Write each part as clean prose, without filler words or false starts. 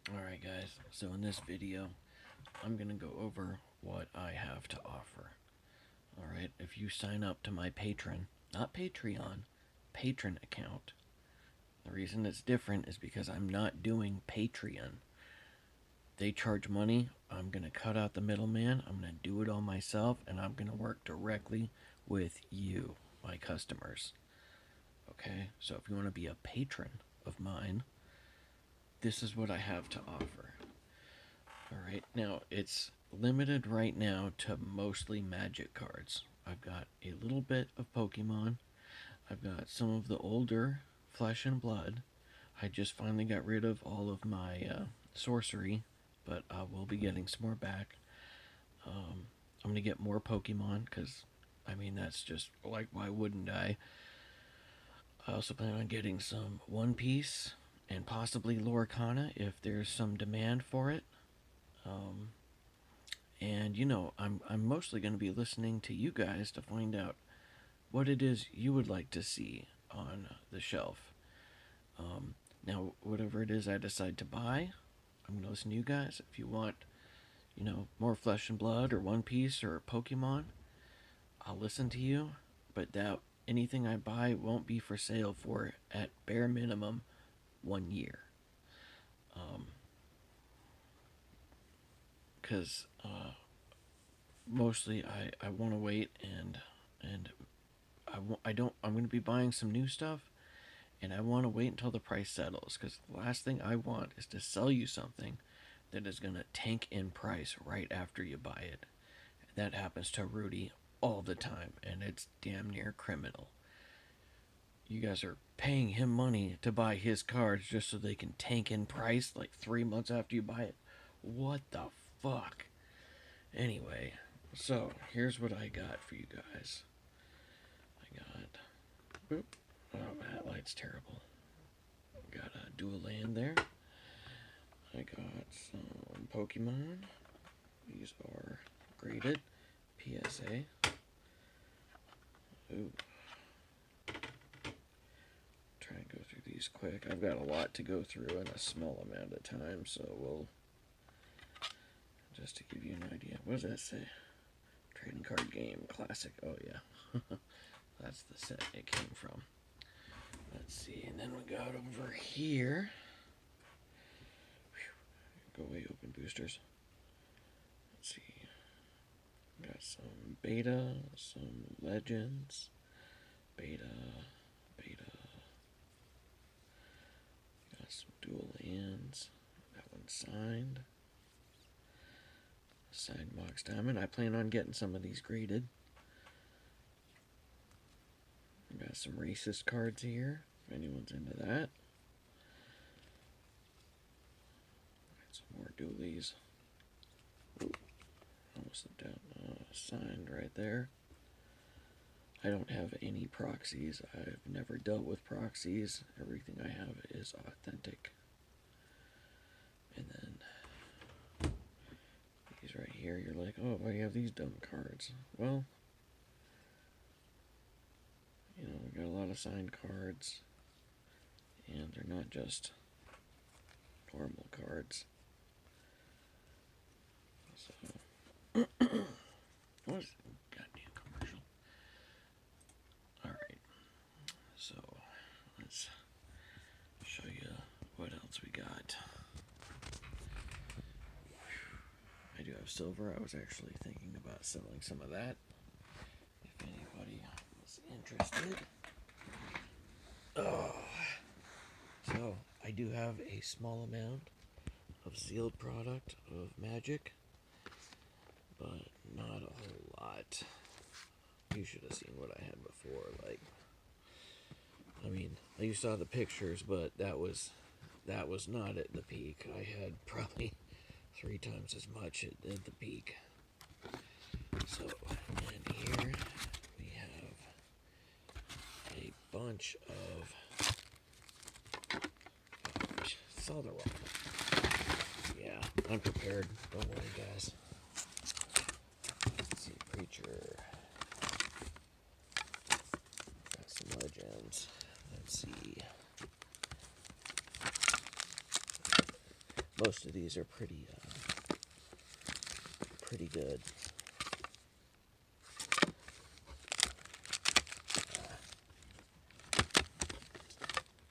Alright guys, so in this video, I'm going to go over what I have to offer. Alright, if you sign up to my Patreon, not Patreon, Patron account, the reason it's different is because I'm not doing Patreon. They charge money, I'm going to cut out the middleman, I'm going to do it all myself, and I'm going to work directly with you, my customers. Okay, so if you want to be a patron of mine, this is what I have to offer. Alright, now it's limited right now to mostly magic cards. I've got a little bit of Pokemon. I've got some of the older Flesh and Blood. I just finally got rid of all of my sorcery, but I will be getting some more back. I'm going to get more Pokemon because, I mean, that's just like, why wouldn't I? I also plan on getting some One Piece and possibly Lorcana if there's some demand for it. And you know, I'm mostly going to be listening to you guys to find out what it is you would like to see on the shelf. Now, whatever it is I decide to buy, I'm going to listen to you guys. If you want, you know, more Flesh and Blood or One Piece or Pokemon, I'll listen to you. But that anything I buy won't be for sale for at bare minimum 1 year. Because mostly I want to wait and I'm going to be buying some new stuff, and I want to wait until the price settles, because the last thing I want is to sell you something that is going to tank in price right after you buy it. That happens to Rudy all the time, and it's damn near criminal. You guys are paying him money to buy his cards just so they can tank in price like 3 months after you buy it. What the fuck? Anyway, so here's what I got for you guys. I got. Boop. Oh, that light's terrible. Got a dual land there. I got some Pokemon. These are graded. PSA. Ooh. Try and go through these quick. I've got a lot to go through in a small amount of time, so we'll. Just to give you an idea. What does that say? Trading card game. Classic. Oh, yeah. That's the set it came from. Let's see. And then we got over here. Whew. Go away, open boosters. Let's see. Got some beta, some legends. Beta. Got some dual lands. That one's signed. Signed Mox Diamond. I plan on getting some of these graded. Got some racist cards here, if anyone's into that. Got some more dualies. Ooh, almost slipped out. Signed right there. I don't have any proxies. I've never dealt with proxies. Everything I have is authentic. And then these right here, you're like, oh, why do you have these dumb cards? Well, you know, we got a lot of signed cards, and they're not just normal cards. So, what is the goddamn commercial? Alright, so let's show you what else we got. I do have silver. I was actually thinking about selling some of that, if anybody was interested. Oh. So, I do have a small amount of sealed product of magic, but not a whole lot. You should have seen what I had before. Like, I mean, you saw the pictures, but that was not at the peak. I had probably 3 times as much at the peak. So, and here we have a bunch of. It's all the wrong. Yeah, I'm prepared. Don't worry, guys. Let's see, Preacher. Got some legends. Let's see. Most of these are pretty good.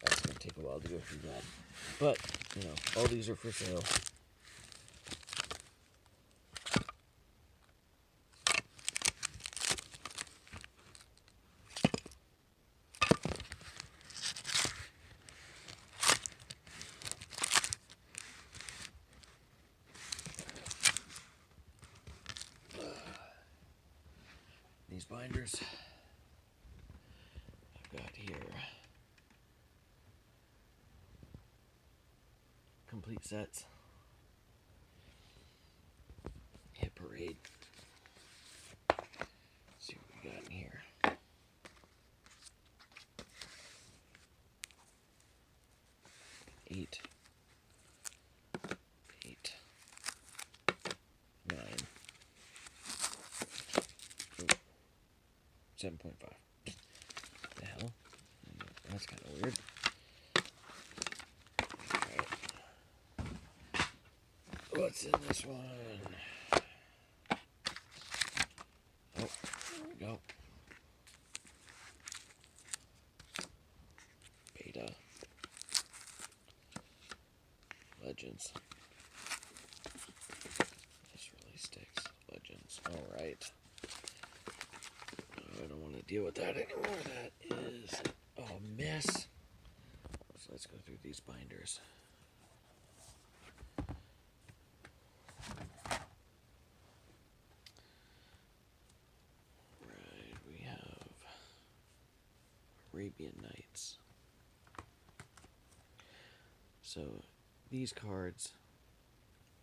That's going to take a while to go through that. But, you know, all these are for sale. These binders I've got here. Complete sets. Hit Parade. Let's see what we got in here. 8, 9, 7.5. The hell? That's kind of weird. Right. What's in this one? Oh, there we go. Beta. Legends. This really sticks. Legends. Alright. I don't want to deal with that anymore. That is a mess. So let's go through these binders. Right, we have Arabian Nights. So these cards,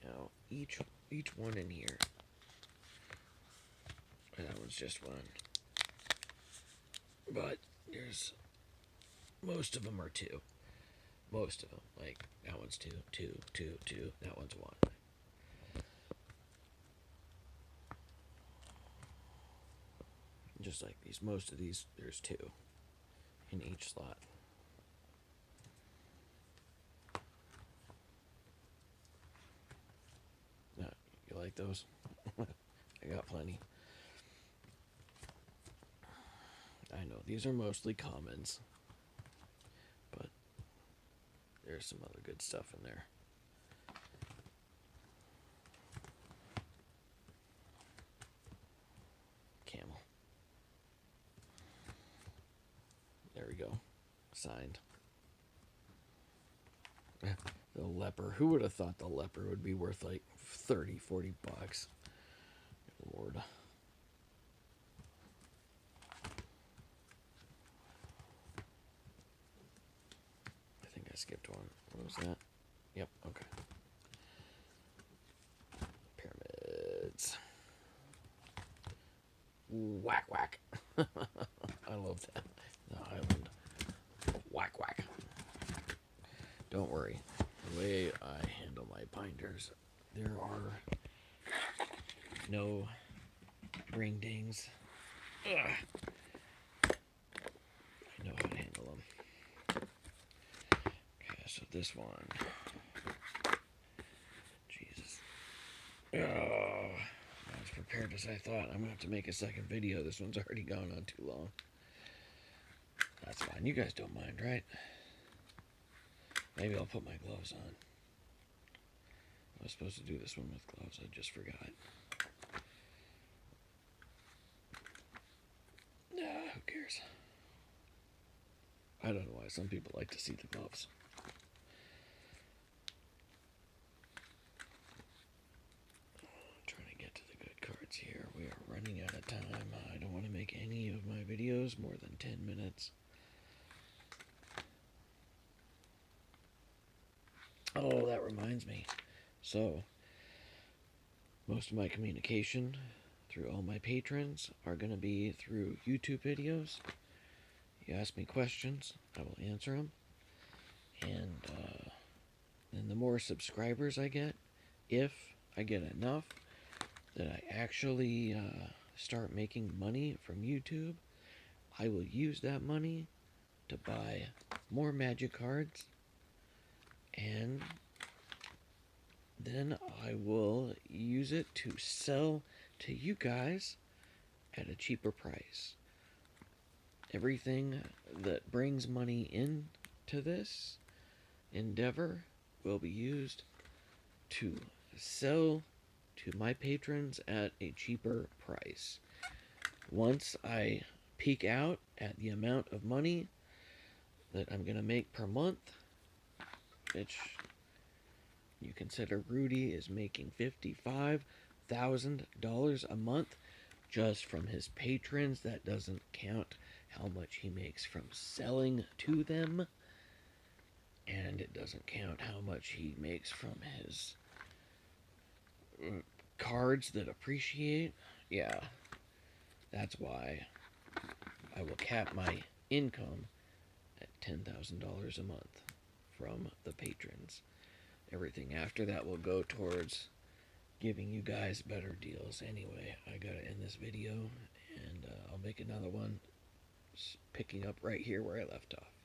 you know, each one in here. That one's just one. But there's most of them are 2. Most of them, like that one's 2, 2, 2, 2. That one's 1. Just like these, most of these, there's 2 in each slot. You like those? I got plenty. I know these are mostly commons, but there's some other good stuff in there. Camel. There we go. Signed. The leper. Who would have thought the leper would be worth like 30, 40 bucks? Lord. I think I skipped one. What was that? Yep, okay. Pyramids. Whack whack. I love that. The Highland. Whack whack. Don't worry. The way I handle my binders, there are no ring dings. Ugh. I know how to handle them. Okay, so this one. Jesus. Oh, not as prepared as I thought. I'm going to have to make a second video. This one's already gone on too long. That's fine. You guys don't mind, right? Maybe I'll put my gloves on. I was supposed to do this one with gloves. I just forgot. Nah, who cares? I don't know why some people like to see the gloves. Trying to get to the good cards here. We are running out of time. I don't want to make any of my videos more than 10 minutes. Oh, that reminds me. So, most of my communication through all my patrons are going to be through YouTube videos. You ask me questions, I will answer them. And the more subscribers I get, if I get enough that I actually start making money from YouTube, I will use that money to buy more magic cards and then I will use it to sell to you guys at a cheaper price. Everything that brings money into this endeavor will be used to sell to my patrons at a cheaper price. Once I peak out at the amount of money that I'm going to make per month, which you consider Rudy is making $55,000 a month just from his patrons. That doesn't count how much he makes from selling to them, and it doesn't count how much he makes from his cards that appreciate. Yeah, that's why I will cap my income at $10,000 a month from the patrons. Everything after that will go towards giving you guys better deals. Anyway, I gotta end this video, and I'll make another one picking up right here where I left off.